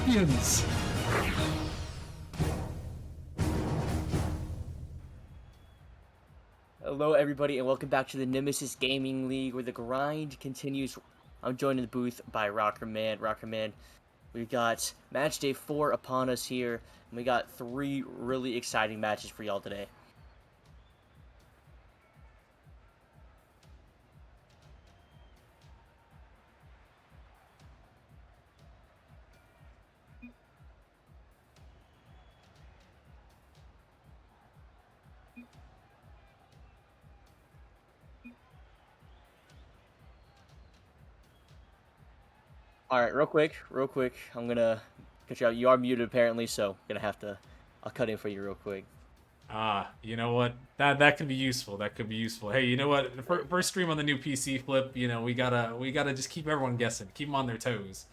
champions. Hello, everybody, and welcome back to the Nemesis Gaming League, where the grind continues. I'm joined in the booth by Rockerman. Rockerman, we've got match day 4 upon us here, and we got 3 really exciting matches for y'all today. All right, real quick. I'm gonna cut you out. You are muted apparently, so I'll cut in for you real quick. You know what? That can be useful. That could be useful. Hey, you know what? First stream on the new PC flip. You know, we gotta just keep everyone guessing, keep them on their toes.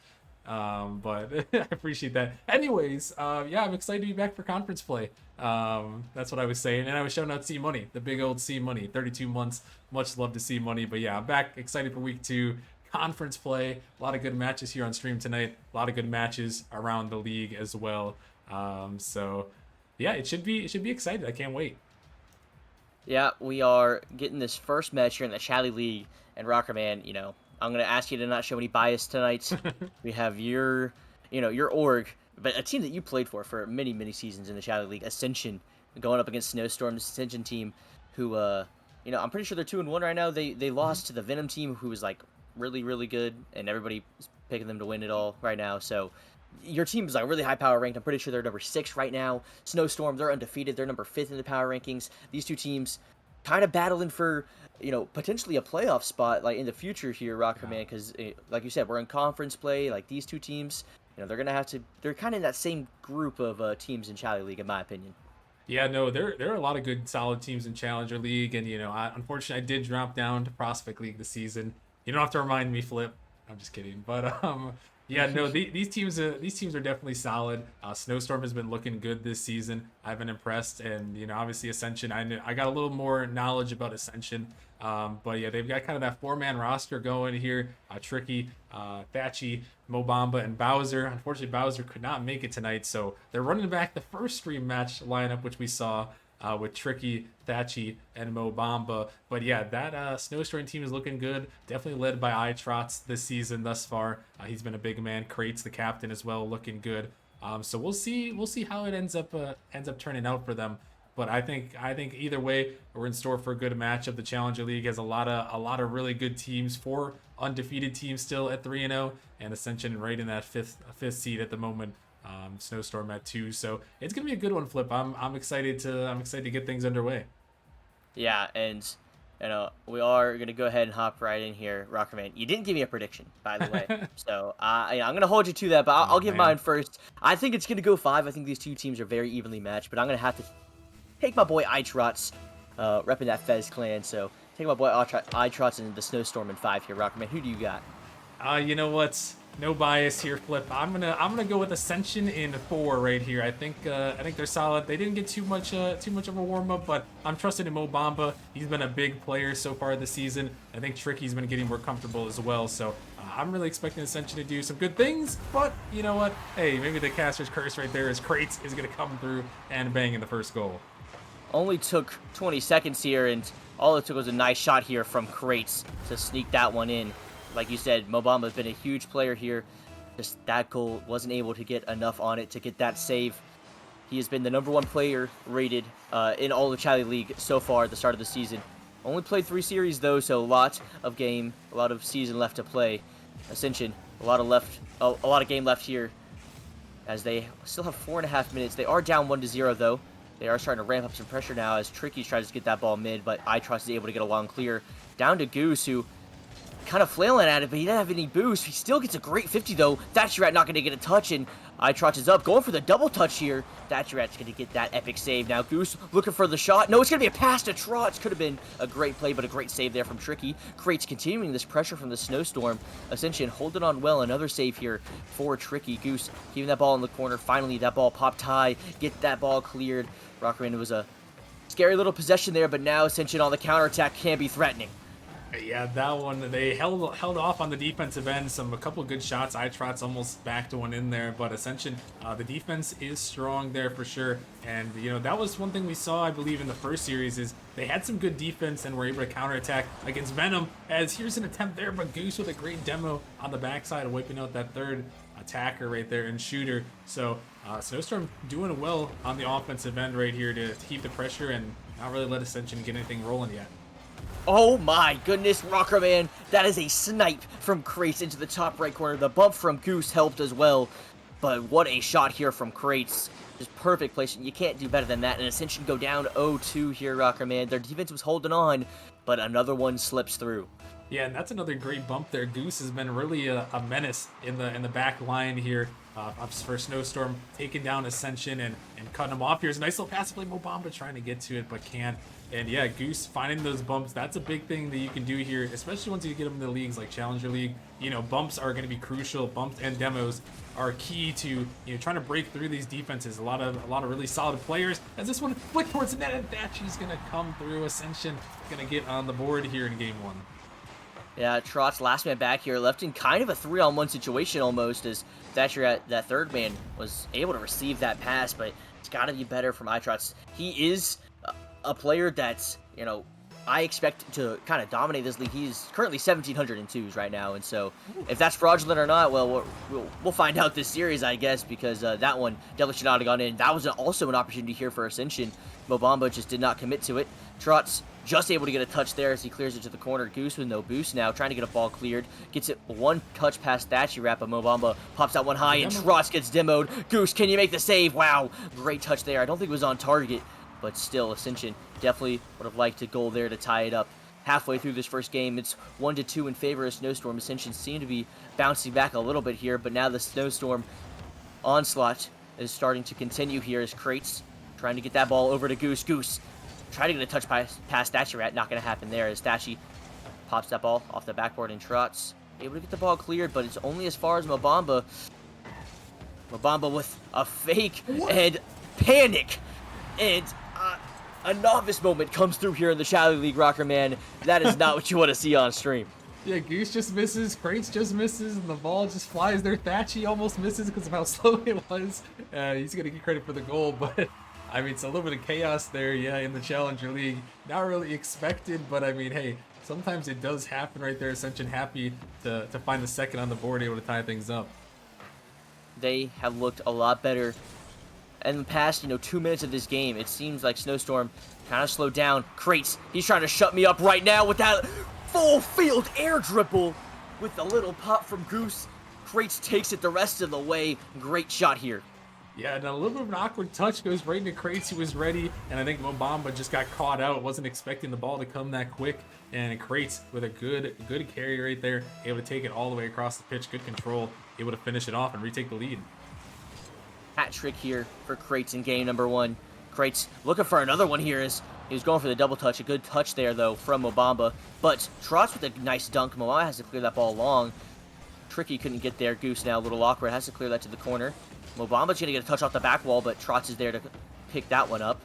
But I appreciate that. Anyways, yeah, I'm excited to be back for conference play. That's what I was saying, and I was shouting out C Money, the big old C Money, 32 months. Much love to see Money, but yeah, I'm back, excited for week 2. Conference play, a lot of good matches here on stream tonight, a lot of good matches around the league as well. So yeah, it should be exciting. I can't wait. Yeah, we are getting this first match here in the Chally League, and Rockerman, you know, I'm gonna ask you to not show any bias tonight. We have your org, but a team that you played for many seasons in the Chally League, Ascension, going up against Snowstorm, this Ascension team, who I'm pretty sure they're 2-1 right now. They lost to the Venom team, who was like really good, and everybody's picking them to win it all right now. So your team is like really high power ranked. I'm pretty sure they're number 6 right now. Snowstorm, they're undefeated. They're number 5th in the power rankings. These two teams kind of battling for, potentially a playoff spot like in the future here, Rockerman, because like you said, we're in conference play. Like these two teams, they're kind of in that same group of teams in Chally League, in my opinion. Yeah, no, there are a lot of good, solid teams in Challenger League, and unfortunately, I did drop down to Prospect League this season. You don't have to remind me, Flip. I'm just kidding, but yeah, no, these teams are definitely solid. Snowstorm has been looking good this season. I've been impressed, and obviously Ascension. I got a little more knowledge about Ascension, but yeah, they've got kind of that 4-man roster going here. Tricky, Thatchy, MoBamba, and Bowser. Unfortunately, Bowser could not make it tonight, so they're running back the first stream match lineup, which we saw. With Tricky, Thatchy, and MoBamba. But yeah, that Snowstorm team is looking good. Definitely led by iTrots this season thus far. He's been a big man. Crate's the captain as well, looking good. So we'll see how it ends up turning out for them. But I think either way, we're in store for a good match. Of the Challenger League has a lot of really good teams. 4 undefeated teams still at 3-0, and Ascension right in that fifth seed at the moment. Snowstorm at 2, so it's gonna be a good one, Flip. I'm excited to get things underway. Yeah, and we are gonna go ahead and hop right in here, Rockerman. You didn't give me a prediction, by the way, so I'm gonna hold you to that. But I'll give mine first. I think it's gonna go 5. I think these two teams are very evenly matched, but I'm gonna have to take my boy iTrots, repping that Fez clan. So take my boy iTrots and the Snowstorm in 5 here, Rockerman. Who do you got? You know what? No bias here, Flip. I'm gonna go with Ascension in 4 right here. I think they're solid. They didn't get too much of a warm up, but I'm trusting in MoBamba. He's been a big player so far this season. I think Tricky's been getting more comfortable as well. So I'm really expecting Ascension to do some good things. But you know what? Hey, maybe the caster's curse right there is Crates is gonna come through and bang in the first goal. Only took 20 seconds here, and all it took was a nice shot here from Crates to sneak that one in. Like you said, MoBamba has been a huge player here. Just that goal wasn't able to get enough on it to get that save. He has been the number 1 player rated in all of Chally League so far at the start of the season. Only played 3 series though, so a lot of season left to play. Ascension, a lot of game left here, as they still have 4.5 minutes. They are down 1-0 though. They are starting to ramp up some pressure now as Tricky tries to get that ball mid, but iTrust is able to get a long clear down to Goose, who kind of flailing at it, but he didn't have any boost. He still gets a great 50 though. Thatcherat not going to get a touch, and iTrotz is up, going for the double touch here. Thatcherat's going to get that epic save. Now Goose looking for the shot. No, it's going to be a pass to Trotz. Could have been a great play, but a great save there from Tricky. Crate's continuing this pressure from the Snowstorm. Ascension holding on well. Another save here for Tricky. Goose keeping that ball in the corner. Finally, that ball popped high. Get that ball cleared. Rockerman, it was a scary little possession there, but now Ascension on the counterattack can be threatening. Yeah, that one, they held off on the defensive end. A couple of good shots. iTrots almost backed one in there, but Ascension, the defense is strong there for sure. And that was one thing we saw, I believe, in the first series is they had some good defense and were able to counterattack against Venom. As here's an attempt there, but Goose with a great demo on the backside, wiping out that third attacker right there and shooter. So Snowstorm doing well on the offensive end right here to keep the pressure and not really let Ascension get anything rolling yet. Oh my goodness, Rocker Man, that is a snipe from Krates into the top right corner. The bump from Goose helped as well, but what a shot here from Krates. Just perfect placement. You can't do better than that. And Ascension go down 0-2 here, Rocker Man. Their defense was holding on, but another one slips through. Yeah, and that's another great bump there. Goose has been really a menace in the back line here for Snowstorm, taking down Ascension and cutting him off. Here's a nice little pass play. MoBamba trying to get to it, but can't. And yeah, Goose finding those bumps, that's a big thing that you can do here, especially once you get them in the leagues like Challenger League. Bumps are going to be crucial. Bumps and demos are key to trying to break through these defenses. A lot of really solid players. As this one flicked towards the net, and Thatchy's going to come through. Ascension going to get on the board here in game one. Yeah, Trot's last man back here left in kind of a 3-on-1 situation almost, as Thatcher at that third man was able to receive that pass, but it's got to be better from iTrots. He is a player that's, I expect to kind of dominate this league. He's currently 1,702s right now, and so if that's fraudulent or not, well, we'll find out this series, I guess, because that one definitely should not have gone in. That was also an opportunity here for Ascension. MoBamba just did not commit to it. Trot's just able to get a touch there as he clears it to the corner. Goose with no boost now, trying to get a ball cleared. Gets it one touch past Thatchy wrap, but MoBamba pops out one high, and Trots gets demoed. Goose, can you make the save? Wow, great touch there. I don't think it was on target, but still, Ascension definitely would have liked a goal there to tie it up. Halfway through this first game, it's 1-2 in favor of Snowstorm. Ascension seem to be bouncing back a little bit here, but now the Snowstorm onslaught is starting to continue here as Krates trying to get that ball over to Goose. Goose trying to get a touch past Thatchy Rat. Not going to happen there as Thatchy pops that ball off the backboard and Trots able to get the ball cleared, but it's only as far as MoBamba. MoBamba with a fake and panic. And a novice moment comes through here in the Shadow League, Rocker Man. That is not what you want to see on stream. Yeah, Goose just misses, Krates just misses, and the ball just flies there. Thatchy almost misses because of how slow it was. He's going to get credit for the goal, but I mean, it's a little bit of chaos there, yeah, in the Challenger League. Not really expected, but I mean, hey, sometimes it does happen right there. Ascension happy to find the second on the board, able to tie things up. They have looked a lot better in the past, 2 minutes of this game. It seems like Snowstorm kind of slowed down. Krates, he's trying to shut me up right now with that full field air dribble with a little pop from Goose. Krates takes it the rest of the way. Great shot here. Yeah, and a little bit of an awkward touch goes right into Krates, who was ready, and I think MoBamba just got caught out. Wasn't expecting the ball to come that quick, and Krates with a good carry right there, able to take it all the way across the pitch. Good control, able to finish it off and retake the lead. Hat trick here for Krates in game number one. Krates looking for another one here as he was going for the double touch. A good touch there, though, from MoBamba. But Trots with a nice dunk. MoBamba has to clear that ball long. Tricky couldn't get there. Goose now a little awkward. Has to clear that to the corner. MoBamba's going to get a touch off the back wall, but Trots is there to pick that one up.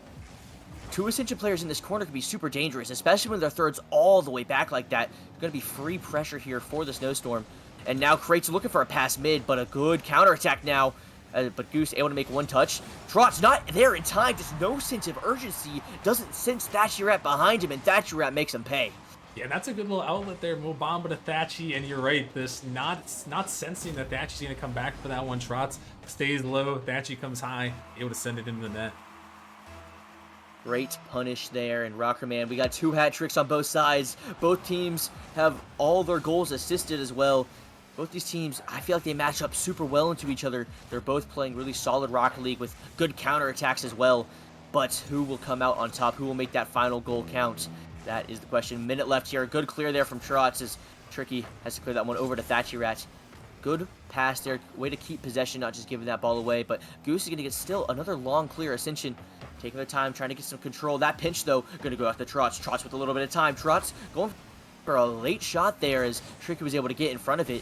Two Ascension players in this corner can be super dangerous, especially when their thirds all the way back like that. Going to be free pressure here for the Snowstorm. And now Krates looking for a pass mid, but a good counterattack now. But Goose able to make one touch. Trots not there in time. Just no sense of urgency. Doesn't sense Thatchy Rat behind him, and Thatchy Rat makes him pay. Yeah, that's a good little outlet there, MoBamba to Thatchy, and you're right. This not sensing that Thatchy's gonna come back for that one. Trots stays low. Thatchy comes high, able to send it into the net. Great punish there, and Rocker Man. We got two hat tricks on both sides. Both teams have all their goals assisted as well. Both these teams, I feel like they match up super well into each other. They're both playing really solid Rocket League with good counterattacks as well. But who will come out on top? Who will make that final goal count? That is the question. Minute left here. Good clear there from Trots as Tricky has to clear that one over to Thatchy Rat. Good pass there. Way to keep possession, not just giving that ball away. But Goose is going to get still another long clear. Ascension taking their time, trying to get some control. That pinch, though, going to go after Trots. Trots with a little bit of time. Trots going for a late shot there as Tricky was able to get in front of it.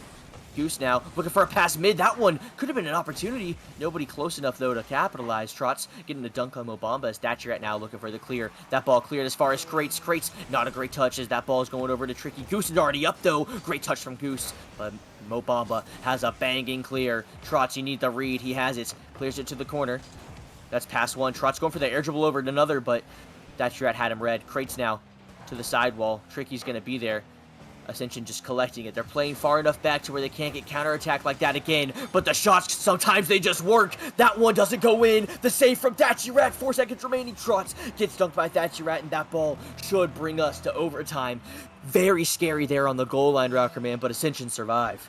Goose now looking for a pass mid. That one could have been an opportunity. Nobody close enough, though, to capitalize. Trotz getting a dunk on MoBamba as Thatcher now looking for the clear. That ball cleared as far as Crates. Crates, not a great touch as that ball is going over to Tricky. Goose is already up, though. Great touch from Goose, but MoBamba has a banging clear. Trotz, you need the read. He has it. Clears it to the corner. That's pass one. Trotz going for the air dribble over to another, but Thatcher had him red. Crates now to the sidewall. Tricky's going to be there. Ascension just collecting it. They're playing far enough back to where they can't get counterattacked like that again. But the shots, sometimes they just work. That one doesn't go in. The save from Thatcherat. 4 seconds remaining. Trotz gets dunked by Thatcherat, and that ball should bring us to overtime. Very scary there on the goal line, Rocker Man, but Ascension survive.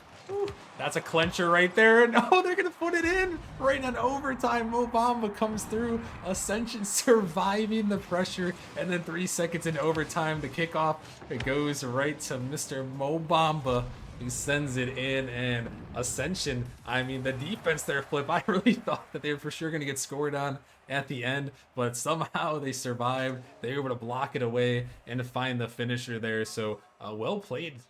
That's a clincher right there. No, they're going to put it in right in overtime. MoBamba comes through. Ascension surviving the pressure. And then 3 seconds in overtime, the kickoff, it goes right to Mr. MoBamba, who sends it in. And Ascension, I mean, the defense there, Flip, I really thought that they were for sure going to get scored on at the end, but somehow they survived. They were able to block it away and to find the finisher there. So well played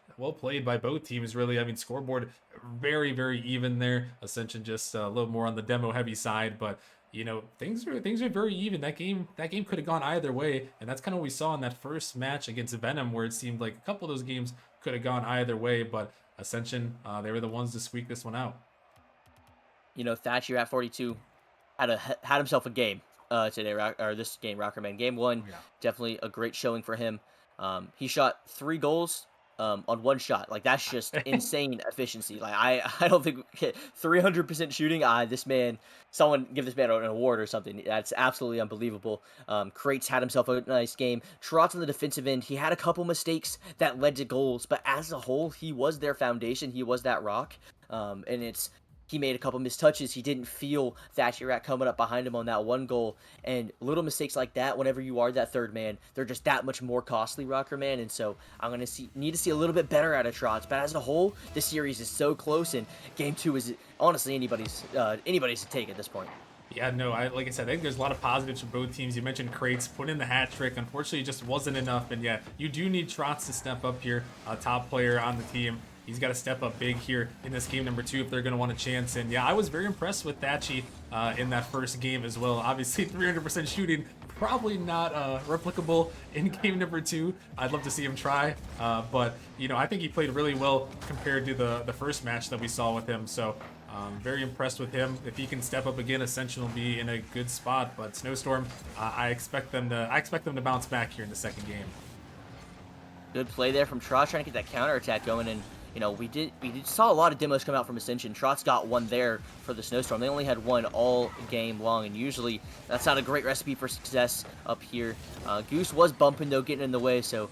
by both teams, really. I mean, scoreboard very, very even there. Ascension just a little more on the demo heavy side, but you know, things are very even. That game could have gone either way, and that's kind of what we saw in that first match against Venom, where it seemed like a couple of those games could have gone either way, but Ascension, they were the ones to squeak this one out. You know, Thatcher at 42 had himself a game today, or this game, Rockerman. Game one, definitely a great showing for him. He shot 3 goals on 1 shot. Like, that's just insane efficiency. Like, I don't think 300% shooting. This man, someone give this man an award or something. That's absolutely unbelievable. Crates had himself a nice game. Trotz on the defensive end, he had a couple mistakes that led to goals, but as a whole, he was their foundation. He was that rock. And he made a couple missed touches. He didn't feel Thatcherat coming up behind him on that 1 goal. And little mistakes like that, whenever you are that third man, they're just that much more costly, Rocker Man. And so I'm going to need to see a little bit better out of Trotz. But as a whole, this series is so close, and game 2 is honestly anybody's to take at this point. Yeah, no, like I said, I think there's a lot of positives for both teams. You mentioned Crates put in the hat trick. Unfortunately, it just wasn't enough. And yeah, you do need Trotz to step up here, top player on the team. He's got to step up big here in this game number 2 if they're going to want a chance. And yeah, I was very impressed with Thatchy in that first game as well. Obviously, 300% shooting, probably not replicable in game number 2. I'd love to see him try. But, you know, I think he played really well compared to the first match that we saw with him. So very impressed with him. If he can step up again, Ascension will be in a good spot. But Snowstorm, I expect them to bounce back here in the second game. Good play there from Trotz, trying to get that counterattack going. And you know, we saw a lot of demos come out from Ascension. Trotz got 1 there for the Snowstorm. They only had 1 all game long, and usually that's not a great recipe for success up here. Goose was bumping, though, getting in the way, so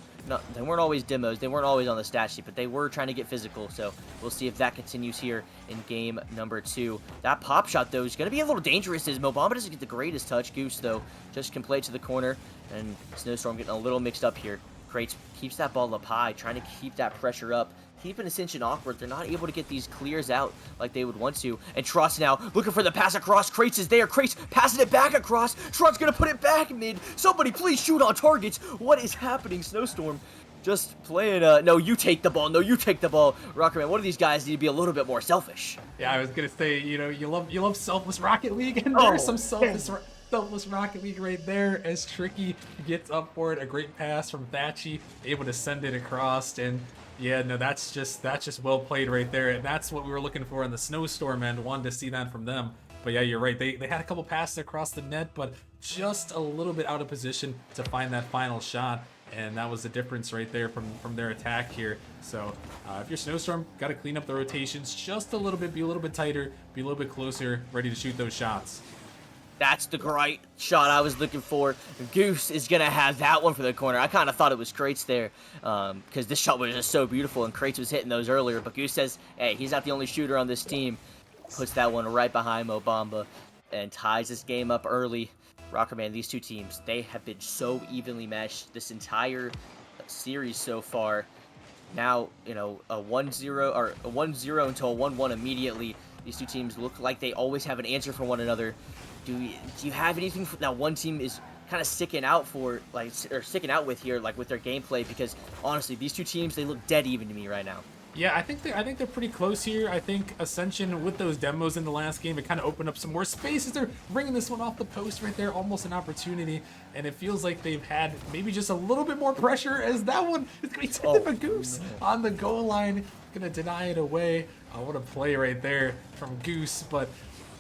they weren't always demos. They weren't always on the stat sheet, but they were trying to get physical, so we'll see if that continues here in game number 2. That pop shot, though, is going to be a little dangerous as MoBamba doesn't get the greatest touch. Goose, though, just can play to the corner, and Snowstorm getting a little mixed up here. Crates keeps that ball up high, trying to keep that pressure up. Keeping Ascension awkward. They're not able to get these clears out like they would want to. And Trotz now looking for the pass across. Crates is there. Crates passing it back across. Trotz going to put it back mid. Somebody please shoot on targets. What is happening, Snowstorm? Just playing, no, you take the ball. No, you take the ball. Rockerman, one of these guys need to be a little bit more selfish. Yeah, I was going to say, you know, you love selfless Rocket League, and there's some selfless Rocket League right there as Tricky gets up for it. A great pass from Thatchy, able to send it across, and yeah, no, that's just well played right there, and that's what we were looking for in the Snowstorm end. Wanted to see that from them. But yeah, you're right. They had a couple passes across the net, but just a little bit out of position to find that final shot, and that was the difference right there from their attack here. So if you're Snowstorm, got to clean up the rotations just a little bit, be a little bit tighter, be a little bit closer, ready to shoot those shots. That's the great shot I was looking for. Goose is going to have that one for the corner. I kind of thought it was Crates there because this shot was just so beautiful, and Crates was hitting those earlier. But Goose says, hey, he's not the only shooter on this team. Puts that one right behind MoBamba and ties this game up early. Rockerman, these two teams, they have been so evenly matched this entire series so far. Now, you know, a 1-0 or a 1-0 until a 1-1 immediately. These two teams look like they always have an answer for one another. Do you have anything that one team is kind of sticking out for, like, or sticking out with here, like with their gameplay? Because honestly, these two teams, they look dead even to me right now. Yeah, I think they're pretty close here. I think Ascension with those demos in the last game, it kind of opened up some more spaces. They're bringing this one off the post right there, almost an opportunity, and it feels like they've had maybe just a little bit more pressure as that one is going to be tipped Oh a Goose no. on the goal line, gonna deny it away. What a play right there from Goose, but.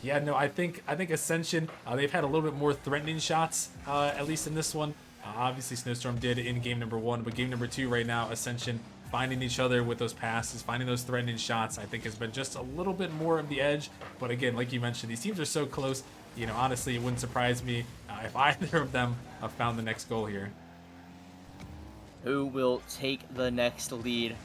Yeah, no, I think Ascension, they've had a little bit more threatening shots, at least in this one. Obviously, Snowstorm did in game number 1, but game number 2 right now, Ascension finding each other with those passes, finding those threatening shots, I think has been just a little bit more of the edge. But again, like you mentioned, these teams are so close. You know, honestly, it wouldn't surprise me if either of them found the next goal here. Who will take the next lead?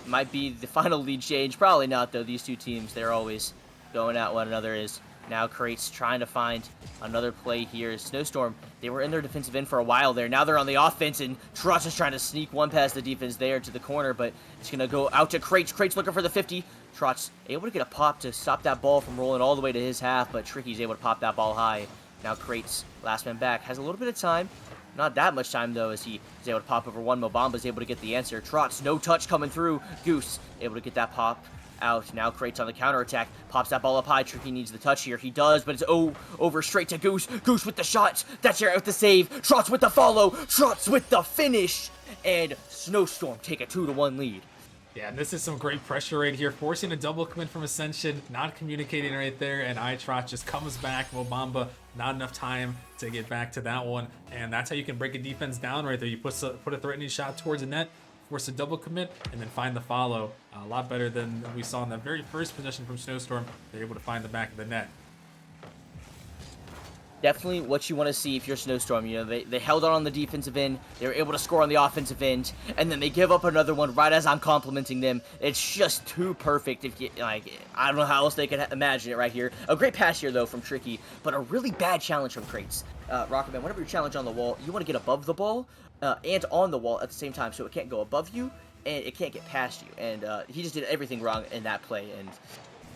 Might be the final lead change. Probably not, though. These two teams, they're always going at one another. Is now Crates trying to find another play here. Snowstorm, they were in their defensive end for a while there. Now they're on the offense, and Trust is trying to sneak one past the defense there to the corner, but it's going to go out to Crates. Crates looking for the 50. Trotz able to get a pop to stop that ball from rolling all the way to his half, but Tricky's able to pop that ball high. Now Crates, last man back, has a little bit of time. Not that much time, though, as he is able to pop over one. MoBamba is able to get the answer. Trotz, no touch coming through. Goose, able to get that pop out. Now Crates on the counterattack. Pops that ball up high. Tricky needs the touch here. He does, but it's over straight to Goose. Goose with the shot. That's your with the save. Trotz with the follow. Trotz with the finish. And Snowstorm take a 2-1 lead. Yeah, and this is some great pressure right here, forcing a double commit from Ascension, not communicating right there, and iTrot just comes back. MoBamba, not enough time to get back to that one, and that's how you can break a defense down right there. You put a threatening shot towards the net, force a double commit, and then find the follow. A lot better than we saw in that very first possession from Snowstorm. They're able to find the back of the net. Definitely what you want to see if you're Snowstorm. You know, they held on the defensive end. They were able to score on the offensive end, and then they give up another one right as I'm complimenting them. It's just too perfect. If you like, I don't know how else they could imagine it right here. A great pass here though from Tricky, but a really bad challenge from Crates. Rocketman, whenever you challenge on the wall, you want to get above the ball and on the wall at the same time, so it can't go above you and it can't get past you. And he just did everything wrong in that play, and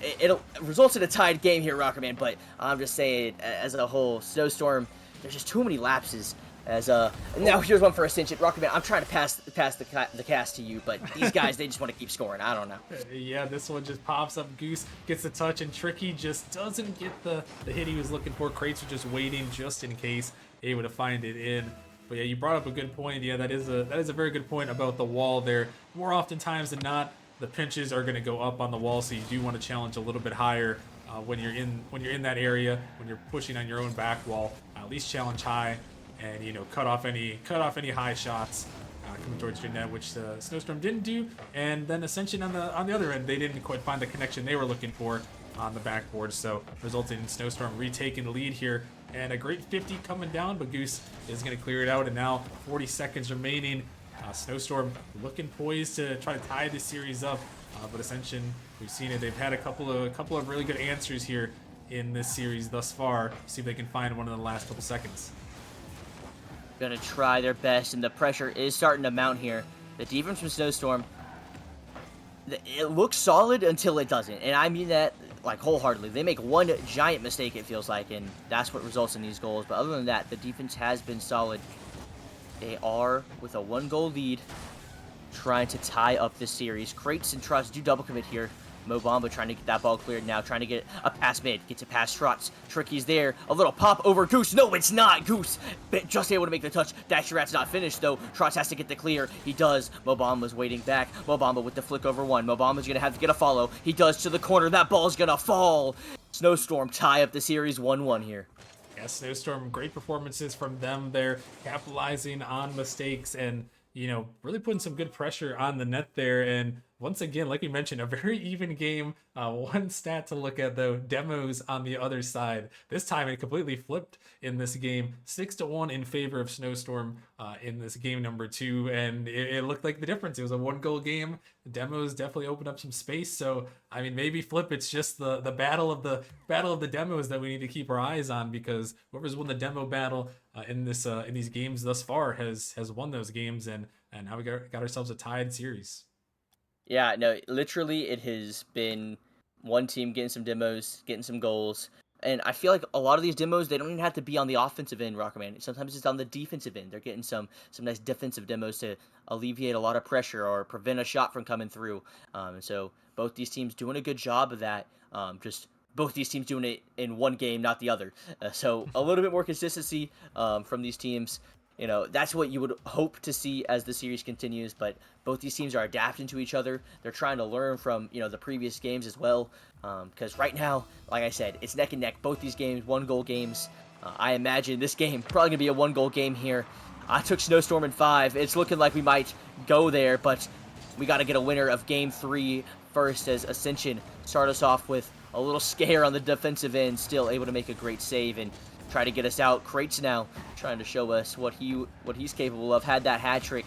it results in a tied game here, Rockerman, but I'm just saying, as a whole, Snowstorm, there's just too many lapses. As now here's one for Ascension. Rockerman, I'm trying to pass the cast to you, but these guys, they just want to keep scoring. I don't know. Yeah, this one just pops up. Goose gets the touch, and Tricky just doesn't get the hit he was looking for. Crates were just waiting just in case, able to find it in. But yeah, you brought up a good point. Yeah, that is a very good point about the wall there. More oftentimes than not, the pinches are going to go up on the wall, so you do want to challenge a little bit higher when you're in that area, when you're pushing on your own back wall. At least challenge high, and you know, cut off any high shots coming towards your net, which Snowstorm didn't do. And then Ascension on the other end, they didn't quite find the connection they were looking for on the backboard, so resulting in Snowstorm retaking the lead here. And a great 50 coming down, but Goose is going to clear it out, and now 40 seconds remaining. Snowstorm looking poised to try to tie this series up, but Ascension, we've seen it. They've had a couple of really good answers here in this series thus far. See if they can find one in the last couple seconds. Gonna try their best, and the pressure is starting to mount here. The defense from Snowstorm, it looks solid until it doesn't, and I mean that like wholeheartedly. They make one giant mistake, it feels like, and that's what results in these goals. But other than that, the defense has been solid. They are with a 1-goal lead, trying to tie up this series. Crates and Trust do double commit here. MoBamba trying to get that ball cleared now, trying to get a pass mid, gets it past Trotz. Tricky's there, a little pop over Goose. No, it's not Goose. Just able to make the touch. Dasher Rat's not finished though. Trotz has to get the clear. He does. MoBamba's waiting back. MoBamba with the flick over one. MoBamba's gonna have to get a follow. He does to the corner. That ball's gonna fall. Snowstorm tie up the series 1-1 here. Yeah, Snowstorm, great performances from them there, capitalizing on mistakes and, you know, really putting some good pressure on the net there. And once again, like we mentioned, a very even game. One stat to look at though, demos on the other side. This time it completely flipped in this game, 6-1 in favor of Snowstorm in this game number 2, and it looked like the difference. It was a 1-goal game. The demos definitely opened up some space. So I mean, maybe flip. It's just the battle of the demos that we need to keep our eyes on, because whoever's won the demo battle in these games thus far has won those games, and now we got, ourselves a tied series. Yeah, no, literally, it has been one team getting some demos, getting some goals, one team getting some demos, and then the other team getting some demos. And it's just been a battle of the demos. And I mean, that's what And I feel like a lot of these demos, they don't even have to be on the offensive end, Rocketman. Sometimes it's on the defensive end. They're getting some nice defensive demos to alleviate a lot of pressure or prevent a shot from coming through. And so both these teams doing a good job of that. Just both these teams doing it in one game, not the other. So a little bit more consistency from these teams. You know, that's what you would hope to see as the series continues, but both these teams are adapting to each other. They're trying to learn from, the previous games as well, because right now, like I said, it's neck and neck. Both these games, 1-goal games. I imagine this game probably going to be a 1-goal game here. I took Snowstorm in 5. It's looking like we might go there, but we got to get a winner of Game 3 first, as Ascension start us off with a little scare on the defensive end, still able to make a great save and try to get us out. Krates now trying to show us what he's capable of. Had that hat trick.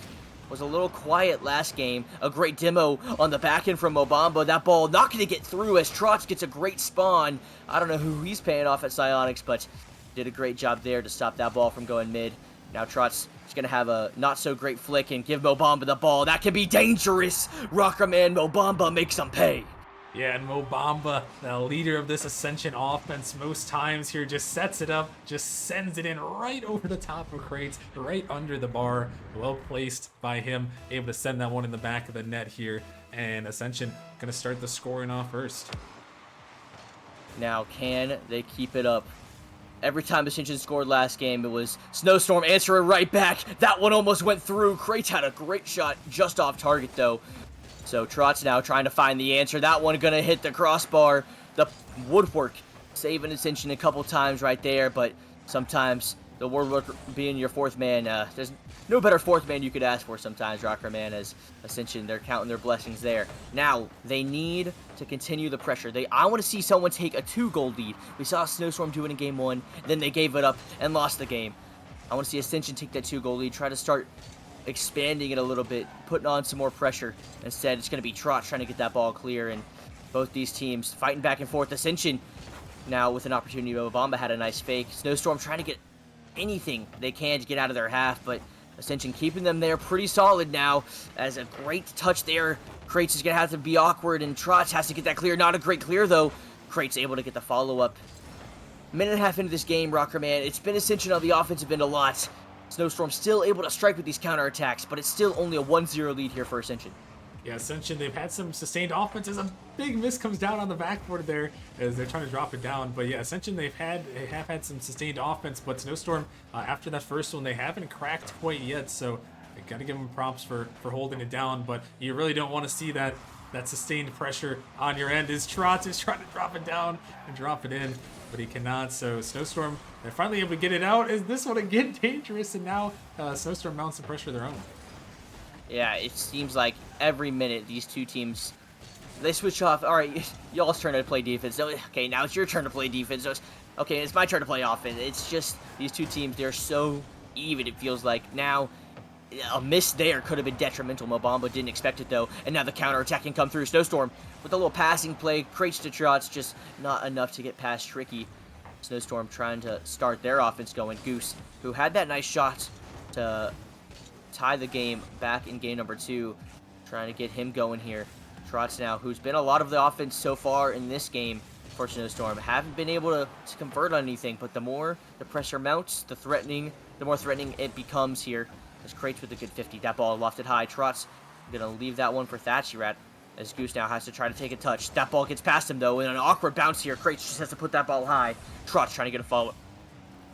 Was a little quiet last game. A great demo on the back end from MoBamba. That ball not going to get through as Trots gets a great spawn. I don't know who he's paying off at Psionics, but did a great job there to stop that ball from going mid. Now Trots is going to have a not-so-great flick and give MoBamba the ball. That can be dangerous. Rockerman MoBamba makes him pay. Yeah, and MoBamba, the leader of this Ascension offense, most times here just sets it up, just sends it in right over the top of Krates, right under the bar. Well placed by him, able to send that one in the back of the net here. And Ascension going to start the scoring off first. Now, can they keep it up? Every time Ascension scored last game, it was Snowstorm answering right back. That one almost went through. Krates had a great shot just off target, though. So Trots now trying to find the answer. That one going to hit the crossbar. The woodwork saving Ascension a couple times right there, but sometimes the woodwork being your fourth man, there's no better fourth man you could ask for sometimes, Rocker Man, as Ascension, they're counting their blessings there. Now, they need to continue the pressure. I want to see someone take a 2-goal lead. We saw Snowstorm do it in Game 1, then they gave it up and lost the game. I want to see Ascension take that 2-goal lead, try to start expanding it a little bit, putting on some more pressure. Instead, it's going to be Trot trying to get that ball clear, and both these teams fighting back and forth. Ascension now with an opportunity. MoBamba had a nice fake. Snowstorm trying to get anything they can to get out of their half, but Ascension keeping them there pretty solid now, as a great touch there. Krates is going to have to be awkward, and Trot has to get that clear. Not a great clear, though. Krates able to get the follow-up. Minute and a half into this game, Rocker Man, it's been Ascension on the offensive end a lot. Snowstorm still able to strike with these counterattacks, but it's still only a 1-0 lead here for Ascension. Yeah, Ascension, they've had some sustained offenses. A big miss comes down on the backboard there as they're trying to drop it down. But yeah, Ascension, they have had some sustained offense, but Snowstorm, after that first one, they haven't cracked quite yet. So they got to give them props for holding it down. But you really don't want to see that sustained pressure on your end, as Trotz is trying to drop it down and drop it in, but he cannot. So Snowstorm, they're finally able to get it out. Is this one again dangerous? And now Snowstorm mounts some pressure of their own. Yeah, it seems like every minute these two teams, they switch off. All right, y'all's turn to play defense. Okay, now it's your turn to play defense. Okay, it's my turn to play offense. It's just these two teams, they're so even, it feels like. Now, a miss there could have been detrimental. MoBamba didn't expect it, though. And now the counterattack can come through. Snowstorm with a little passing play. Krates to Trots, just not enough to get past Tricky. Snowstorm trying to start their offense going. Goose, who had that nice shot to tie the game back in game number 2. Trying to get him going here. Trots now, who's been a lot of the offense so far in this game for Snowstorm, haven't been able to convert on anything. But the more the pressure mounts, the more threatening it becomes here. As Krates with a good 50. That ball lofted high. Trots gonna leave that one for Thatcherat, as Goose now has to try to take a touch. That ball gets past him, though, in an awkward bounce here. Krates just has to put that ball high. Trots trying to get a follow.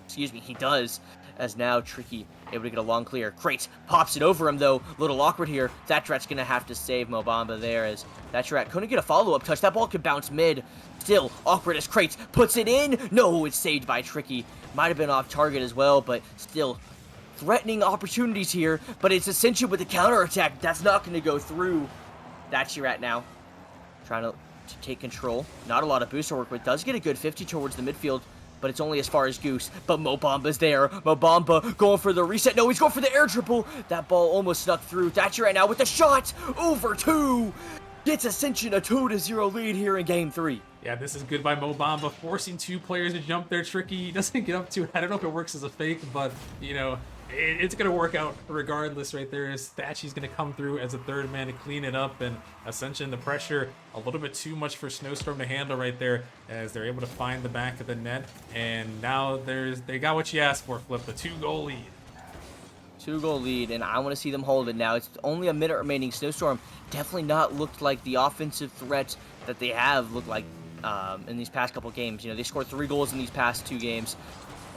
Excuse me, he does. As now Tricky able to get a long clear. Krates pops it over him, though. A little awkward here. Thatcherat's gonna have to save MoBamba there, as Thatcherat couldn't get a follow-up touch. That ball could bounce mid. Still awkward as Krates puts it in. No, it's saved by Tricky. Might have been off target as well, but still threatening opportunities here, but it's Ascension with the counterattack. That's not going to go through. Thatcherat now trying to take control. Not a lot of booster work, but does get a good 50 towards the midfield, but it's only as far as Goose. But MoBamba's there. MoBamba going for the reset. No, he's going for the air triple. That ball almost snuck through. Thatcherat now with the shot. Over 2. Gets Ascension a 2-0 lead here in game 3. Yeah, this is good by MoBamba, forcing 2 players to jump there. Tricky, he doesn't get up to it. I don't know if it works as a fake, but, it's going to work out regardless right there. Thatchy's going to come through as a third man to clean it up, and Ascension, the pressure a little bit too much for Snowstorm to handle right there as they're able to find the back of the net. And now they got what you asked for, Flip, the 2-goal lead. 2-goal lead, and I want to see them hold it now. It's only a minute remaining. Snowstorm definitely not looked like the offensive threat that they have looked like in these past couple games. You know, they scored 3 goals in these past 2 games.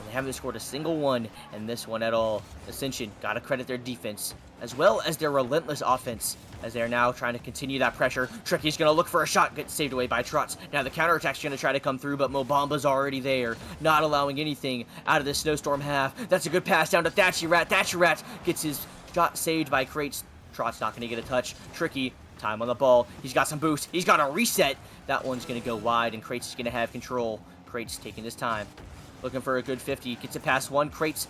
They haven't scored a single one in this one at all. Ascension, gotta credit their defense, as well as their relentless offense, as they're now trying to continue that pressure. Tricky's gonna look for a shot, gets saved away by Trots. Now the counterattack's gonna try to come through, but MoBamba's already there, not allowing anything out of the Snowstorm half. That's a good pass down to Thatchy Rat. Thatchy Rat gets his shot saved by Crates. Trots not gonna get a touch. Tricky, time on the ball. He's got some boost. He's got a reset. That one's gonna go wide, and Crates is gonna have control. Crates taking his time. Looking for a good 50. Gets it past one. Crates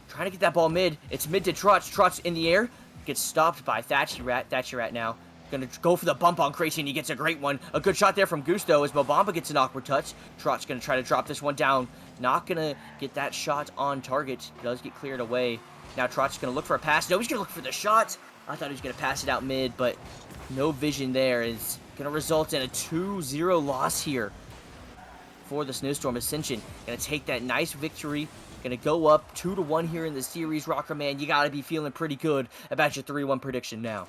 trying to get that ball mid. It's mid to Trots. Trots in the air. Gets stopped by Thatchy Rat. Thatchy Rat now gonna go for the bump on Crates, and he gets a great one. A good shot there from Gusto as MoBamba gets an awkward touch. Trots gonna try to drop this one down. Not gonna get that shot on target. Does get cleared away. Now Trots gonna look for a pass. No, he's gonna look for the shot. I thought he was gonna pass it out mid, but no vision there. Is gonna result in a 2-0 loss here for the Snowstorm. Ascension gonna take that nice victory, gonna go up 2-1 here in the series. Rocker Man, you gotta be feeling pretty good about your 3-1 prediction now.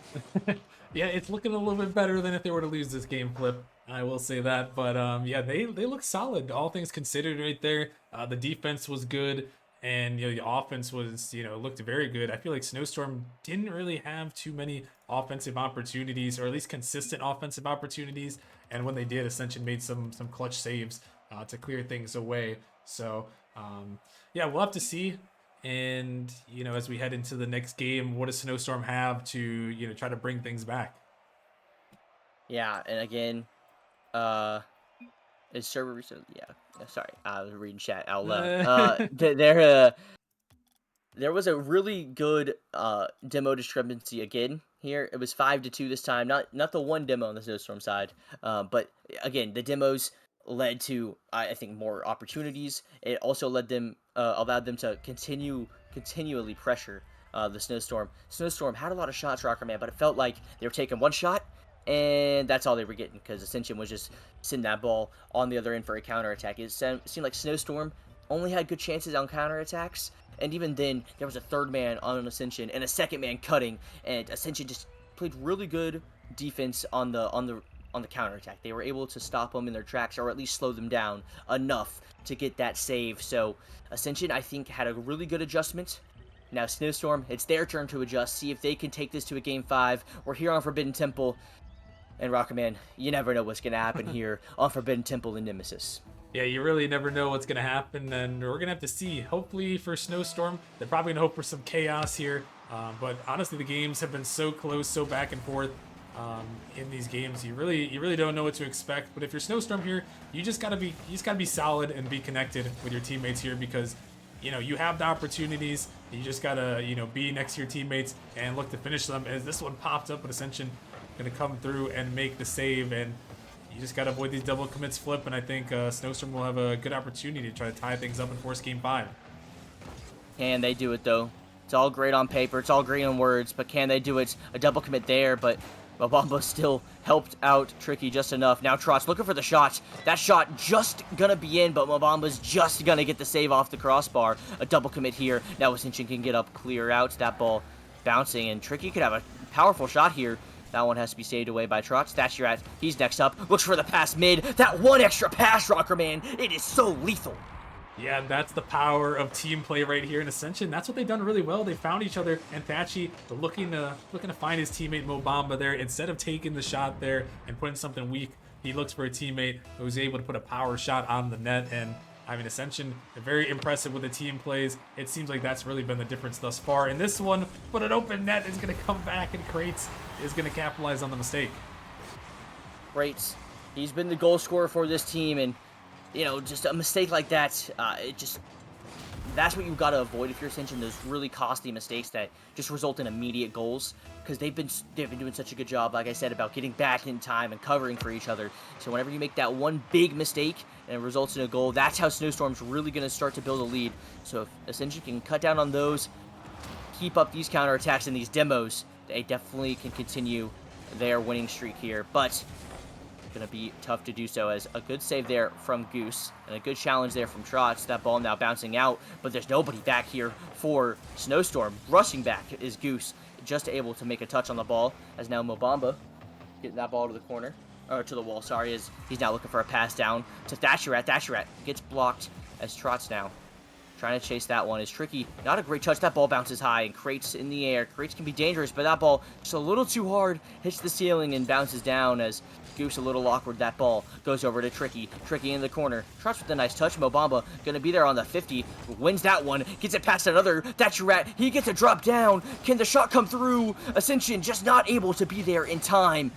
Yeah, it's looking a little bit better than if they were to lose this game, Flip. I will say that. But yeah, they look solid, all things considered right there. The defense was good, and the offense was looked very good. I feel like Snowstorm didn't really have too many offensive opportunities, or at least consistent offensive opportunities. And when they did, Ascension made some clutch saves to clear things away. So yeah, we'll have to see. And as we head into the next game, what does Snowstorm have to try to bring things back? Yeah, and again, is server reset? Yeah, sorry, I was reading chat out loud. There was a really good demo discrepancy again here. It was 5-2 this time. Not the one demo on the Snowstorm side, but again, the demos led to, I think, more opportunities. It also allowed them to continually pressure the Snowstorm. Snowstorm had a lot of shots, Rocker Man, but it felt like they were taking one shot, and that's all they were getting, because Ascension was just sending that ball on the other end for a counterattack. It seemed like Snowstorm only had good chances on counterattacks, and even then, there was a third man on Ascension and a second man cutting, and Ascension just played really good defense on the counterattack. They were able to stop them in their tracks, or at least slow them down enough to get that save. So Ascension, I think, had a really good adjustment. Now Snowstorm, it's their turn to adjust, see if they can take this to a Game 5. We're here on Forbidden Temple, and Rocker Man, you never know what's going to happen here on Forbidden Temple and Nemesis. Yeah, you really never know what's going to happen, and we're going to have to see. Hopefully for Snowstorm, they're probably going to hope for some chaos here. But honestly, the games have been so close, so back and forth. In these games, you really don't know what to expect. But if you're Snowstorm here, you just gotta be solid and be connected with your teammates here, because you have the opportunities. You just gotta be next to your teammates and look to finish them. As this one popped up, but Ascension gonna come through and make the save, and you just gotta avoid these double commits, Flip. And I think Snowstorm will have a good opportunity to try to tie things up and force Game 5. Can they do it though? It's all great on paper, it's all great on words, but can they do it? A double commit there, but MoBamba still helped out Tricky just enough. Now Trots looking for the shot. That shot just gonna be in, but MoBamba's just gonna get the save off the crossbar. A double commit here. Now Ascension can get up, clear out. That ball bouncing, and Tricky could have a powerful shot here. That one has to be saved away by Trots. Thatchy Rat, he's next up. Looks for the pass mid. That one extra pass, Rocker Man. It is so lethal. Yeah, that's the power of team play right here in Ascension. That's what they've done really well. They found each other, and Thatchy looking to find his teammate MoBamba there. Instead of taking the shot there and putting something weak, he looks for a teammate who's able to put a power shot on the net. And I mean, Ascension, they're very impressive with the team plays. It seems like that's really been the difference thus far in this one. But an open net is going to come back, and Crates is going to capitalize on the mistake. Crates, he's been the goal scorer for this team, and just a mistake like that, that's what you've got to avoid if you're Ascension, those really costly mistakes that just result in immediate goals, because they've been doing such a good job, like I said, about getting back in time and covering for each other. So whenever you make that one big mistake and it results in a goal, that's how Snowstorm's really going to start to build a lead. So if Ascension can cut down on those, keep up these counterattacks and these demos, they definitely can continue their winning streak here. But going to be tough to do so, as a good save there from Goose and a good challenge there from Trots. That ball now bouncing out, but there's nobody back here for Snowstorm. Rushing back is Goose, just able to make a touch on the ball, as now MoBamba getting that ball to the corner, or to the wall, sorry, as he's now looking for a pass down to Thatcherat. Thatcherat gets blocked as Trots now trying to chase that one. Is tricky. Not a great touch. That ball bounces high and Crates in the air. Crates can be dangerous, but that ball just a little too hard, hits the ceiling and bounces down as Goose a little awkward. That ball goes over to Tricky. Tricky in the corner. Trots with a nice touch. MoBamba going to be there on the 50. Wins that one. Gets it past another. Thatcherat. He gets a drop down. Can the shot come through? Ascension just not able to be there in time.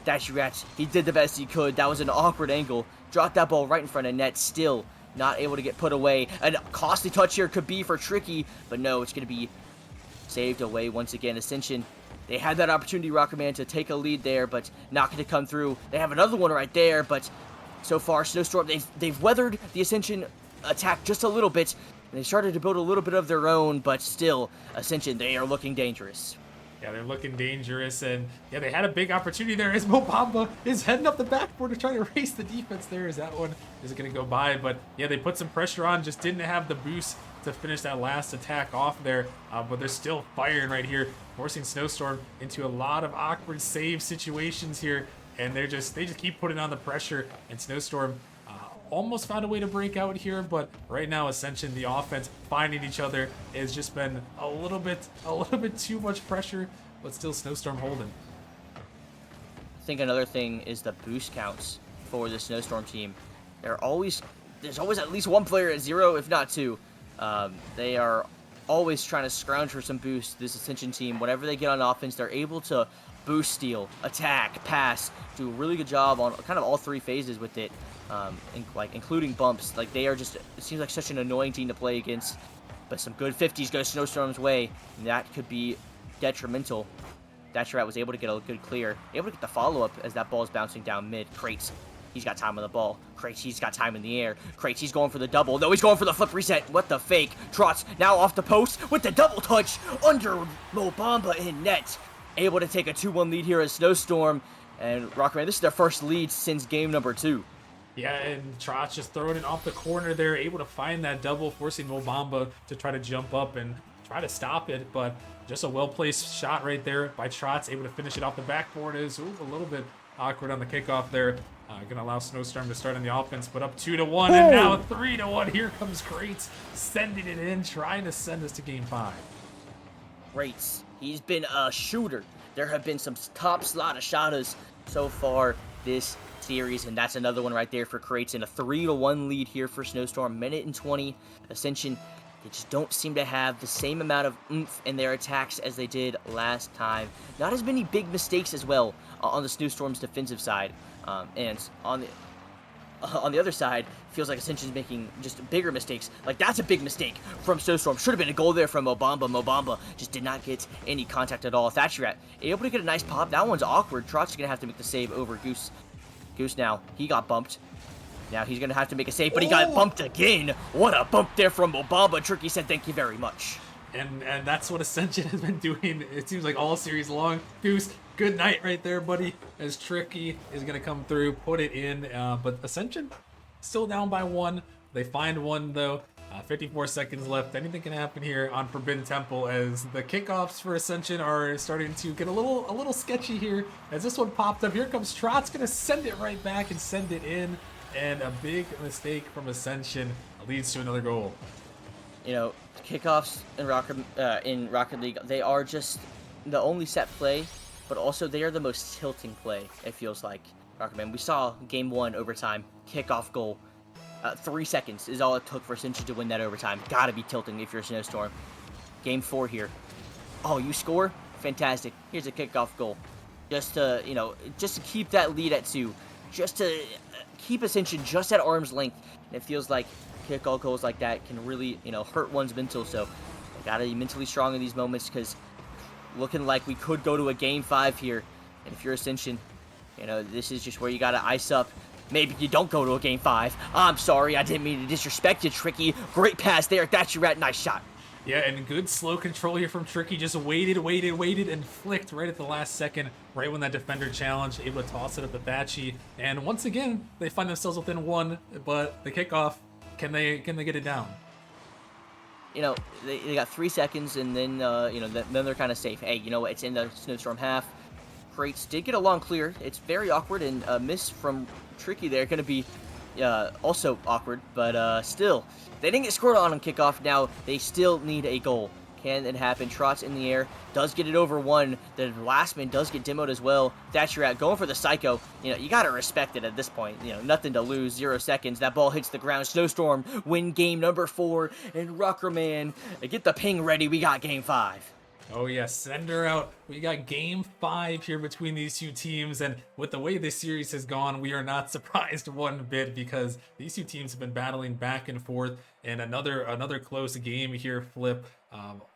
Thatcherat, he did the best he could. That was an awkward angle. Dropped that ball right in front of net. Still not able to get put away. A costly touch here could be for Tricky, but no, it's going to be saved away once again. Ascension, they had that opportunity, Rockerman, to take a lead there, but not going to come through. They have another one right there, but so far, Snowstorm, they've weathered the Ascension attack just a little bit, and they started to build a little bit of their own, but still, Ascension, they are looking dangerous. Yeah, they're looking dangerous, and yeah, they had a big opportunity there as MoBamba is heading up the backboard to try to erase the defense there. As that one is going to go by, but yeah, they put some pressure on, just didn't have the boost to finish that last attack off there, but they're still firing right here, forcing Snowstorm into a lot of awkward save situations here, and they just keep putting on the pressure, and Snowstorm almost found a way to break out here, but right now Ascension, the offense finding each other, has just been a little bit too much pressure, but still Snowstorm holding. I think another thing is the boost counts for the Snowstorm team. There's always at least one player at 0, if not 2. They are always trying to scrounge for some boosts. This Ascension team, whenever they get on offense, they're able to boost, steal, attack, pass, do a really good job on kind of all 3 phases with it. Including bumps. Like, they are just, it seems like such an annoying team to play against, but some good 50s go Snowstorm's way, and that could be detrimental. Thatcherat was able to get a good clear, able to get the follow-up as that ball is bouncing down mid. Crates, he's got time on the ball. Crates, he's got time in the air. Crates, he's going for the double. No, he's going for the flip reset. What the fake? Trots now off the post with the double touch under MoBamba in net. Able to take a 2-1 lead here as Snowstorm, and Rockman, this is their first lead since game number 2. Yeah, and Trots just throwing it off the corner there, able to find that double, forcing MoBamba to try to jump up and try to stop it, but just a well-placed shot right there by Trots, able to finish it off the backboard. Is a little bit awkward on the kickoff there. Gonna allow Snowstorm to start on the offense, but up 2-1, and now 3-1. Here comes Crates, sending it in, trying to send us to game 5. Crates, he's been a shooter. There have been some top slot of shotters so far this series, and that's another one right there for Crates, in a 3-1 lead here for Snowstorm. Minute and 20. Ascension, they just don't seem to have the same amount of oomph in their attacks as they did last time. Not as many big mistakes as well on the Snowstorm's defensive side, and on the other side, feels like Ascension's making just bigger mistakes. Like, that's a big mistake from Snowstorm. Should have been a goal there from MoBamba. MoBamba just did not get any contact at all. Thatcherat able to get a nice pop. That one's awkward. Trot's gonna have to make the save over Goose. Goose now, he got bumped. Now he's going to have to make a save, but he got bumped again. What a bump there from MoBamba. Tricky said thank you very much. And that's what Ascension has been doing, it seems like, all series long. Goose, good night right there, buddy, as Tricky is going to come through, put it in. But Ascension still down by 1. They find one, though. 54 seconds left. Anything can happen here on Forbidden Temple, as the kickoffs for Ascension are starting to get a little sketchy here. As this one popped up, here comes Trot's gonna send it right back and send it in, and a big mistake from Ascension leads to another goal. You know, kickoffs in Rocket League, they are just the only set play, but also they are the most tilting play, it feels like. Rocketman, we saw game 1 overtime, kickoff goal. 3 seconds is all it took for Ascension to win that overtime. Gotta be tilting if you're a Snowstorm. Game 4 here. Oh, you score? Fantastic. Here's a kickoff goal. Just to, just to keep that lead at 2. Just to keep Ascension just at arm's length. And it feels like kickoff goals like that can really, hurt one's mental. So, you gotta be mentally strong in these moments, because looking like we could go to a game 5 here. And if you're Ascension, this is just where you gotta ice up. Maybe you don't go to a game 5. I'm sorry, I didn't mean to disrespect you, Tricky. Great pass there. That's your nice shot. Yeah, and good slow control here from Tricky. Just waited, and flicked right at the last second, right when that defender challenged, able to toss it up to Thatchy. And once again, they find themselves within one, but the kickoff, can they get it down? You know, they got 3 seconds, and then, you know, then they're kind of safe. Hey, you know what? It's in the Snowstorm half. Kratos did get a long clear. It's very awkward, and a miss from Tricky there going to be also awkward, but still, they didn't get scored on kickoff. Now they still need a goal. Can it happen? Trot's in the air, does get it over one. The last man does get demoed as well. Thatcher going for the psycho. You know, you gotta respect it at this point. You know, nothing to lose. 0 seconds. That ball hits the ground. Snowstorm win game number 4, and Ruckerman, get the ping ready. We got game 5. Oh yeah, send her out. We got game 5 here between these two teams, and with the way this series has gone, we are not surprised one bit because these two teams have been battling back and forth, and another close game here, Flip,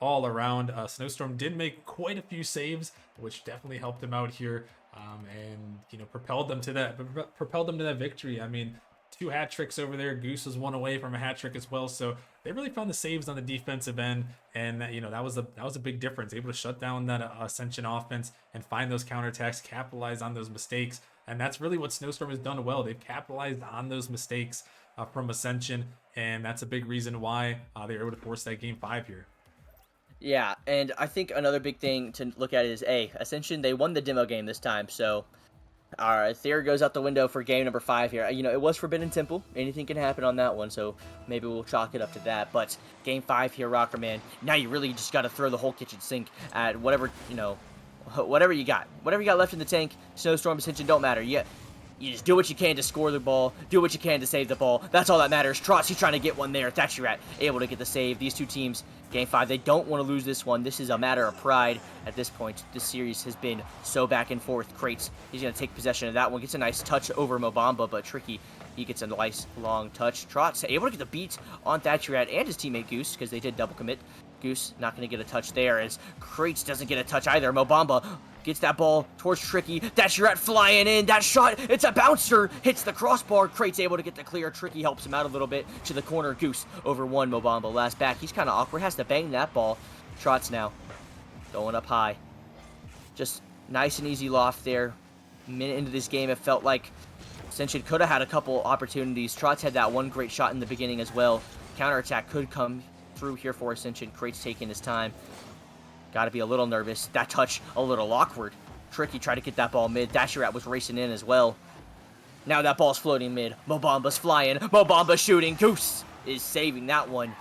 all around. Snowstorm did make quite a few saves, which definitely helped him out here, and you know, propelled them to that victory. I mean, 2 hat tricks over there. Goose was 1 away from a hat trick as well. So they really found the saves on the defensive end, and you know, that was a big difference. Able to shut down that Ascension offense and find those counterattacks, capitalize on those mistakes, and that's really what Snowstorm has done well. They've capitalized on those mistakes from Ascension, and that's a big reason why they were able to force that game 5 here. Yeah, and I think another big thing to look at is Ascension. They won the demo game this time, so. All right, theory goes out the window for game number 5 here. You know, it was Forbidden Temple. Anything can happen on that one, so maybe we'll chalk it up to that. But game 5 here, Rockerman. Now you really just got to throw the whole kitchen sink at whatever, you know, whatever you got. Whatever you got left in the tank, Snowstorm, Ascension, don't matter. You just do what you can to score the ball. Do what you can to save the ball. That's all that matters. Trotz, he's trying to get one there. Thatcher able to get the save. These two teams, game 5, they don't want to lose this one. This is a matter of pride at this point. This series has been so back and forth. Kratos, he's going to take possession of that one. Gets a nice touch over MoBamba, but Tricky, he gets a nice long touch. Trotz able to get the beat on Thatcher and his teammate Goose, because they did double commit. Goose not going to get a touch there, as Kratos doesn't get a touch either. MoBamba gets that ball towards Tricky. Thatcher flying in. That shot, it's a bouncer. Hits the crossbar. Kratos able to get the clear. Tricky helps him out a little bit to the corner. Goose over 1. MoBamba last back. He's kind of awkward. Has to bang that ball. Trotz now going up high. Just nice and easy loft there. Minute into this game, it felt like Ascension could have had a couple opportunities. Trotz had that one great shot in the beginning as well. Counterattack could come through here for Ascension. Kratos taking his time. Got to be a little nervous. That touch a little awkward. Tricky tried to get that ball mid. Thatcher was racing in as well. Now that ball's floating mid. MoBamba's flying. MoBamba shooting. Goose is saving that one.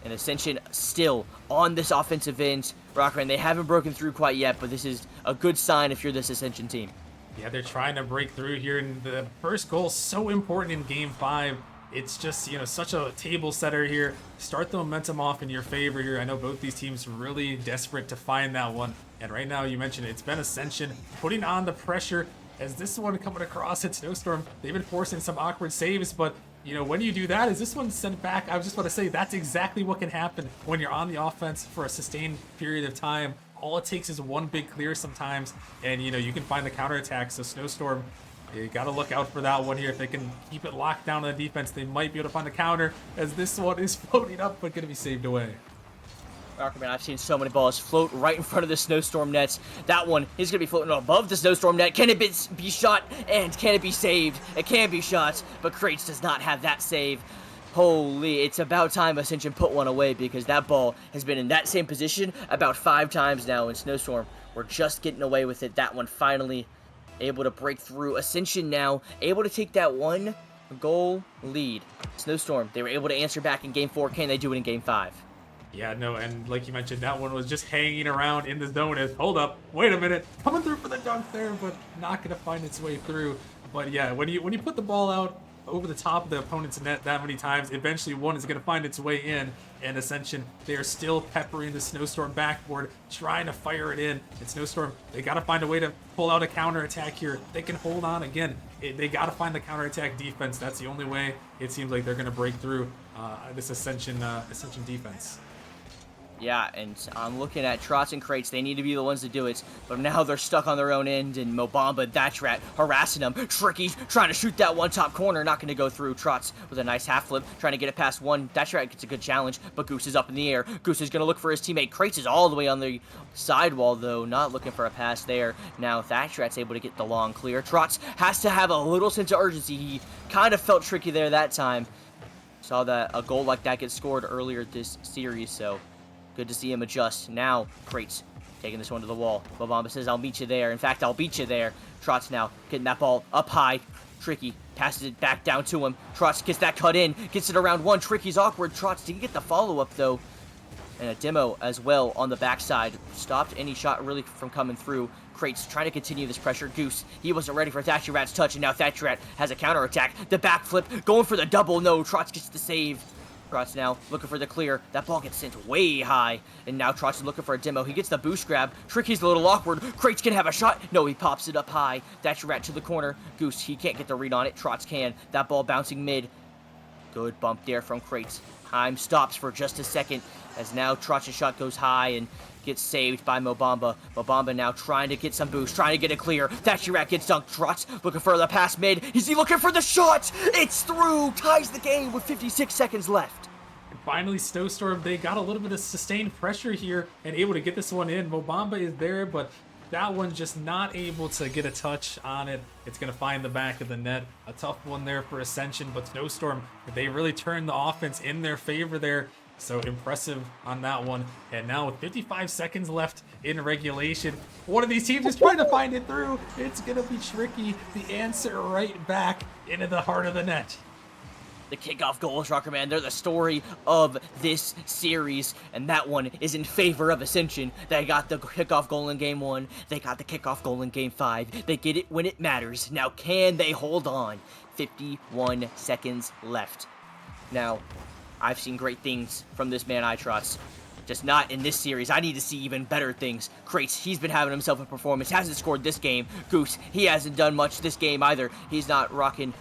And Ascension still on this offensive end. Rockman, they haven't broken through quite yet, but this is a good sign if you're this Ascension team. Yeah, they're trying to break through here, and the first goal is so important in game 5. It's just, you know, such a table setter here. Start the momentum off in your favor here. I know both these teams really desperate to find that one. And right now, you mentioned it's been Ascension putting on the pressure. As this one coming across at Snowstorm, they've been forcing some awkward saves, but you know, when you do that, is this one sent back? I was just about to say, that's exactly what can happen when you're on the offense for a sustained period of time. All it takes is one big clear sometimes, and you know, you can find the counterattack. So Snowstorm, you got to look out for that one here. If they can keep it locked down on the defense, they might be able to find a counter, as this one is floating up but going to be saved away. Rockerman, I've seen so many balls float right in front of the Snowstorm nets. That one is going to be floating above the Snowstorm net. Can it be shot? And can it be saved? It can be shot, but Kratos does not have that save. Holy, it's about time Ascension put one away, because that ball has been in that same position about 5 times now, and Snowstorm, we're just getting away with it. That one finally able to break through. Ascension now able to take that 1 goal lead. Snowstorm, they were able to answer back in game 4. Can they do it in game 5? Yeah, no, and like you mentioned, that one was just hanging around in the zone as, hold up, wait a minute, coming through for the dunk there, but not going to find its way through. But yeah, when you put the ball out over the top of the opponent's net that many times, eventually one is going to find its way in, and Ascension, they are still peppering the Snowstorm backboard, trying to fire it in. And Snowstorm, they got to find a way to pull out a counterattack here. They can hold on again. They got to find the counterattack defense. That's the only way it seems like they're going to break through this Ascension defense. Yeah, and I'm looking at Trots and Crates. They need to be the ones to do it, but now they're stuck on their own end, and MoBamba, Thatch Rat, harassing them. Tricky trying to shoot that one top corner, not going to go through. Trots with a nice half flip, trying to get it past one. Thatch Rat gets a good challenge, but Goose is up in the air. Goose is going to look for his teammate. Crates is all the way on the sidewall, though, not looking for a pass there. Now Thatch Rat's able to get the long clear. Trots has to have a little sense of urgency. He kind of felt tricky there that time. Saw that a goal like that get scored earlier this series, so good to see him adjust. Now, Crates taking this one to the wall. MoBamba says, I'll meet you there. In fact, I'll beat you there. Trots now getting that ball up high. Tricky passes it back down to him. Trots gets that cut in, gets it around one. Tricky's awkward. Trots didn't get the follow-up, though. And a demo as well on the backside. Stopped any shot really from coming through. Crates trying to continue this pressure. Goose, he wasn't ready for Thatcher Rat's touch, and now Thatcher Rat has a counterattack. The backflip, going for the double. No, Trots gets the save. Trots now looking for the clear. That ball gets sent way high. And now Trots is looking for a demo. He gets the boost grab. Tricky's a little awkward. Crates can have a shot. No, he pops it up high. Thatcher Rat to the corner. Goose, he can't get the read on it. Trots can. That ball bouncing mid. Good bump there from Crates. Time stops for just a second as now Trots' shot goes high and gets saved by MoBamba. MoBamba now trying to get some boost, trying to get it clear. Thatcher Rat gets dunked. Trots looking for the pass mid. Is he looking for the shot? It's through. Ties the game with 56 seconds left. And finally, Snowstorm, they got a little bit of sustained pressure here and able to get this one in. MoBamba is there, but that one's just not able to get a touch on it. It's going to find the back of the net. A tough one there for Ascension, but Snowstorm, they really turned the offense in their favor there. So impressive on that one. And now with 55 seconds left in regulation, one of these teams is trying to find it through. It's going to be tricky. The answer right back into the heart of the net. The kickoff goals, Rocker Man, they're the story of this series, and that one is in favor of Ascension. They got the kickoff goal in Game 1, they got the kickoff goal in Game 5, they get it when it matters. Now, can they hold on? 51 seconds left. Now, I've seen great things from this man, iTrots. Just not in this series. I need to see even better things. Crates, he's been having himself a performance, hasn't scored this game. Goose, he hasn't done much this game either. He's not rocking,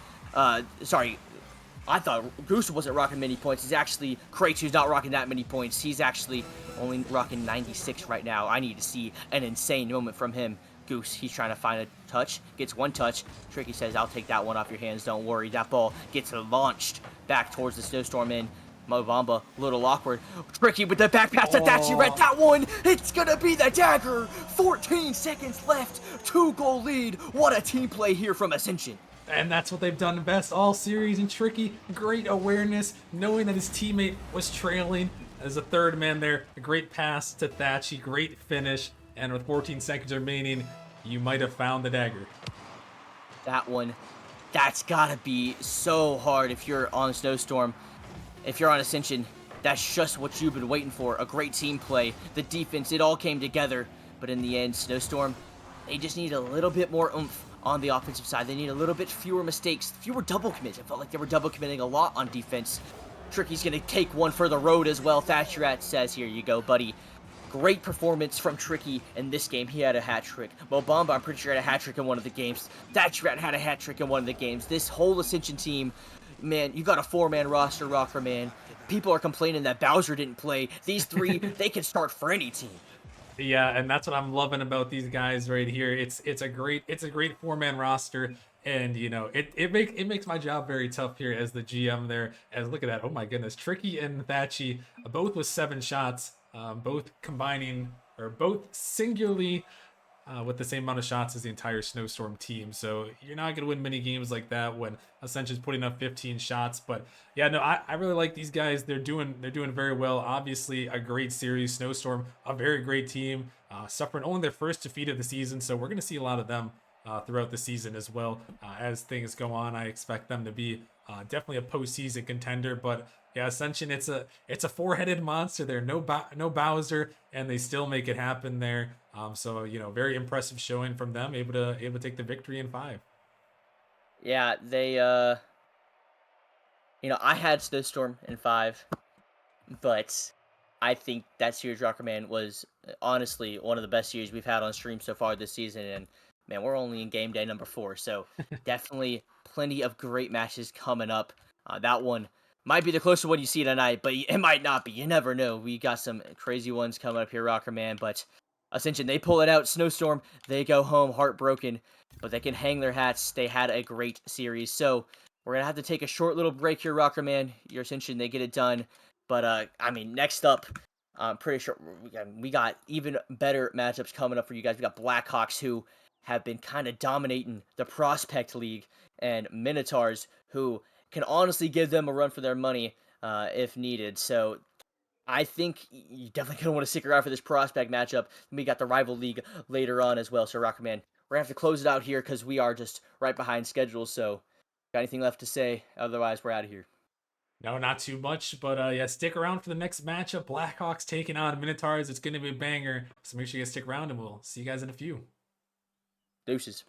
I thought Goose wasn't rocking many points. He's actually Crates who's not rocking that many points. He's actually only rocking 96 right now. I need to see an insane moment from him. Goose, he's trying to find a touch. Gets one touch. Tricky says, I'll take that one off your hands. Don't worry. That ball gets launched back towards the Snowstorm in. MoBamba, a little awkward. Tricky with the back pass to Thatcher Rat. That one, it's going to be the dagger. 14 seconds left. 2-goal lead. What a team play here from Ascension. And that's what they've done best all series. And Tricky, great awareness, knowing that his teammate was trailing as a third man there. A great pass to Thatchy, great finish. And with 14 seconds remaining, you might have found the dagger. That one, that's gotta be so hard if you're on Snowstorm. If you're on Ascension, that's just what you've been waiting for. A great team play, the defense, it all came together. But in the end, Snowstorm, they just need a little bit more oomph on the offensive side. They need a little bit fewer mistakes, fewer double commits. It felt like they were double committing a lot on defense. Tricky's going to take one for the road as well. Thatcher Rat says, here you go, buddy. Great performance from Tricky in this game. He had a hat trick. MoBamba, I'm pretty sure, had a hat trick in one of the games. Thatcher Rat had a hat trick in one of the games. This whole Ascension team, man, you got a 4-man roster, Rocker Man. People are complaining that Bowser didn't play. These three, they can start for any team. Yeah, and that's what I'm loving about these guys right here. It's a great 4-man roster, and you know it makes my job very tough here as the GM there. As look at that, oh my goodness, Tricky and Thatchy, both with 7 shots, both combining or both singularly with the same amount of shots as the entire Snowstorm team. So you're not going to win many games like that when Ascension's putting up 15 shots. But yeah, no, I really like these guys. They're doing very well. Obviously, a great series. Snowstorm, a very great team, suffering only their first defeat of the season. So we're going to see a lot of them throughout the season as well. As things go on, I expect them to be definitely a postseason contender. But yeah, Ascension, it's a 4-headed monster there. No Bowser, and they still make it happen there. So you know, very impressive showing from them, able to take the victory in 5. Yeah, they I had Snowstorm in 5, but I think that series, Rocker Man, was honestly one of the best series we've had on stream so far this season. And man, we're only in game day number 4, so definitely plenty of great matches coming up. That one, Might be the closest one you see tonight, but it might not be. You never know. We got some crazy ones coming up here, Rocker Man. But Ascension, they pull it out. Snowstorm, they go home heartbroken, but they can hang their hats. They had a great series. So we're going to have to take a short little break here, Rocker Man. Your Ascension, they get it done. But, I mean, next up, I'm pretty sure we got even better matchups coming up for you guys. We got Blackhawks, who have been kind of dominating the Prospect League, and Minotaurs, who can honestly give them a run for their money if needed. So I think you definitely gonna want to stick around for this prospect matchup. We got the rival league later on as well. So Rockman, we're gonna have to close it out here because we are just right behind schedule. So got anything left to say? Otherwise, we're out of here. No, not too much, but yeah, stick around for the next matchup. Blackhawks taking on Minotaurs. It's going to be a banger. So make sure you guys stick around, and we'll see you guys in a few. Deuces.